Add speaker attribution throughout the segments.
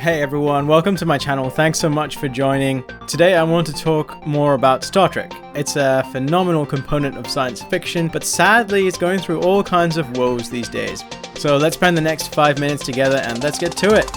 Speaker 1: Hey everyone, welcome to my channel. Thanks so much for joining. Today I want to talk more about Star Trek. It's a phenomenal component of science fiction, but sadly it's going through all kinds of woes these days. So let's spend the next 5 minutes together and let's get to it.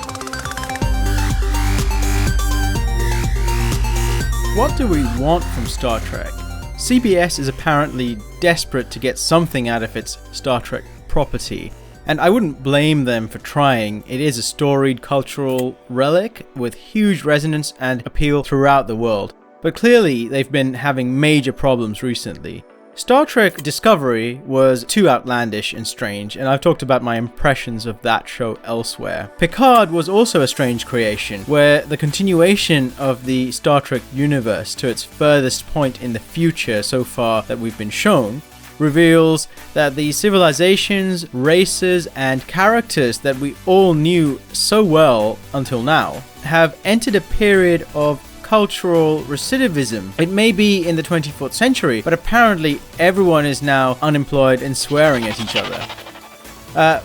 Speaker 1: What do we want from Star Trek? CBS is apparently desperate to get something out of its Star Trek property. And I wouldn't blame them for trying. It is a storied cultural relic with huge resonance and appeal throughout the world. But clearly they've been having major problems recently. Star Trek Discovery was too outlandish and strange, and I've talked about my impressions of that show elsewhere. Picard was also a strange creation, where the continuation of the Star Trek universe to its furthest point in the future so far that we've been shown reveals that the civilizations, races, and characters that we all knew so well until now have entered a period of cultural recidivism. It may be in the 24th century, but apparently everyone is now unemployed and swearing at each other.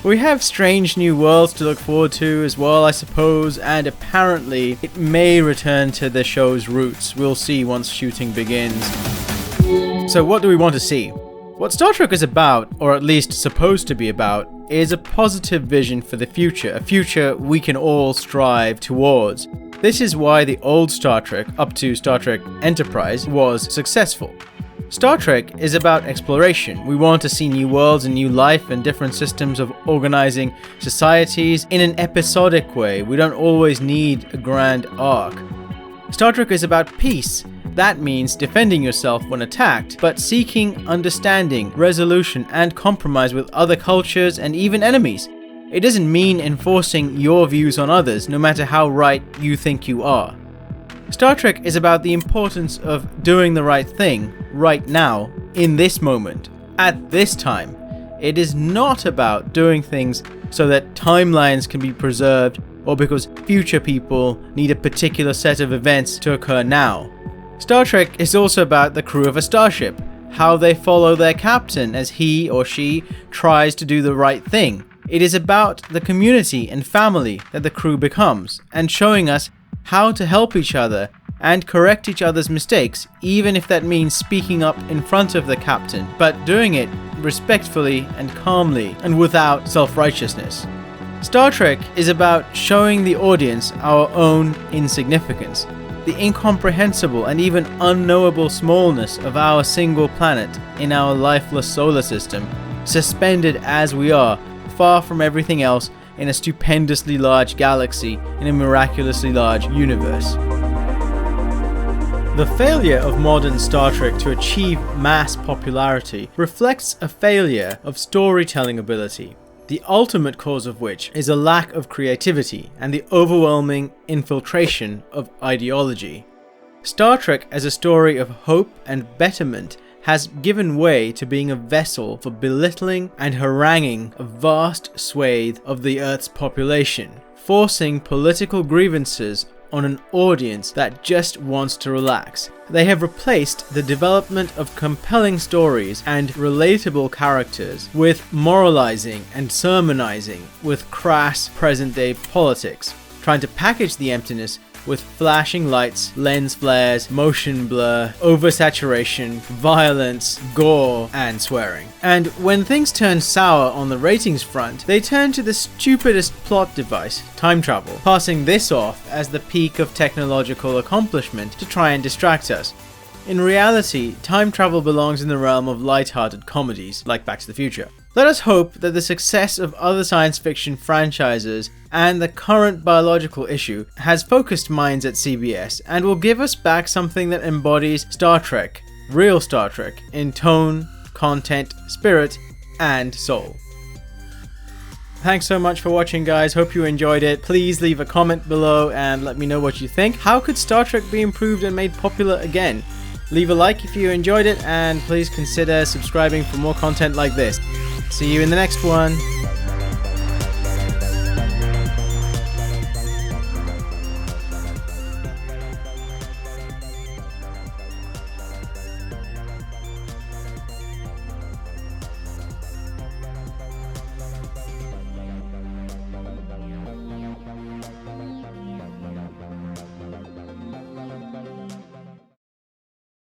Speaker 1: We have strange new worlds to look forward to as well, I suppose, and apparently it may return to the show's roots. We'll see once shooting begins. So what do we want to see? What Star Trek is about, or at least supposed to be about, is a positive vision for the future, a future we can all strive towards. This is why the old Star Trek, up to Star Trek Enterprise, was successful. Star Trek is about exploration. We want to see new worlds and new life and different systems of organizing societies in an episodic way. We don't always need a grand arc. Star Trek is about peace. That means defending yourself when attacked, but seeking understanding, resolution, and compromise with other cultures and even enemies. It doesn't mean enforcing your views on others, no matter how right you think you are. Star Trek is about the importance of doing the right thing, right now, in this moment, at this time. It is not about doing things so that timelines can be preserved or because future people need a particular set of events to occur now. Star Trek is also about the crew of a starship, how they follow their captain as he or she tries to do the right thing. It is about the community and family that the crew becomes, and showing us how to help each other and correct each other's mistakes, even if that means speaking up in front of the captain, but doing it respectfully and calmly and without self-righteousness. Star Trek is about showing the audience our own insignificance, the incomprehensible and even unknowable smallness of our single planet in our lifeless solar system, suspended as we are, far from everything else in a stupendously large galaxy in a miraculously large universe. The failure of modern Star Trek to achieve mass popularity reflects a failure of storytelling ability, the ultimate cause of which is a lack of creativity and the overwhelming infiltration of ideology. Star Trek as a story of hope and betterment has given way to being a vessel for belittling and haranguing a vast swathe of the Earth's population, forcing political grievances on an audience that just wants to relax. They have replaced the development of compelling stories and relatable characters with moralizing and sermonizing with crass present-day politics, trying to package the emptiness with flashing lights, lens flares, motion blur, oversaturation, violence, gore, and swearing. And when things turn sour on the ratings front, they turn to the stupidest plot device, time travel, passing this off as the peak of technological accomplishment to try and distract us. In reality, time travel belongs in the realm of light-hearted comedies like Back to the Future. Let us hope that the success of other science fiction franchises and the current biological issue has focused minds at CBS and will give us back something that embodies Star Trek, real Star Trek, in tone, content, spirit, and soul. Thanks so much for watching, guys. Hope you enjoyed it. Please leave a comment below and let me know what you think. How could Star Trek be improved and made popular again? Leave a like if you enjoyed it, and please consider subscribing for more content like this. See you in the next one.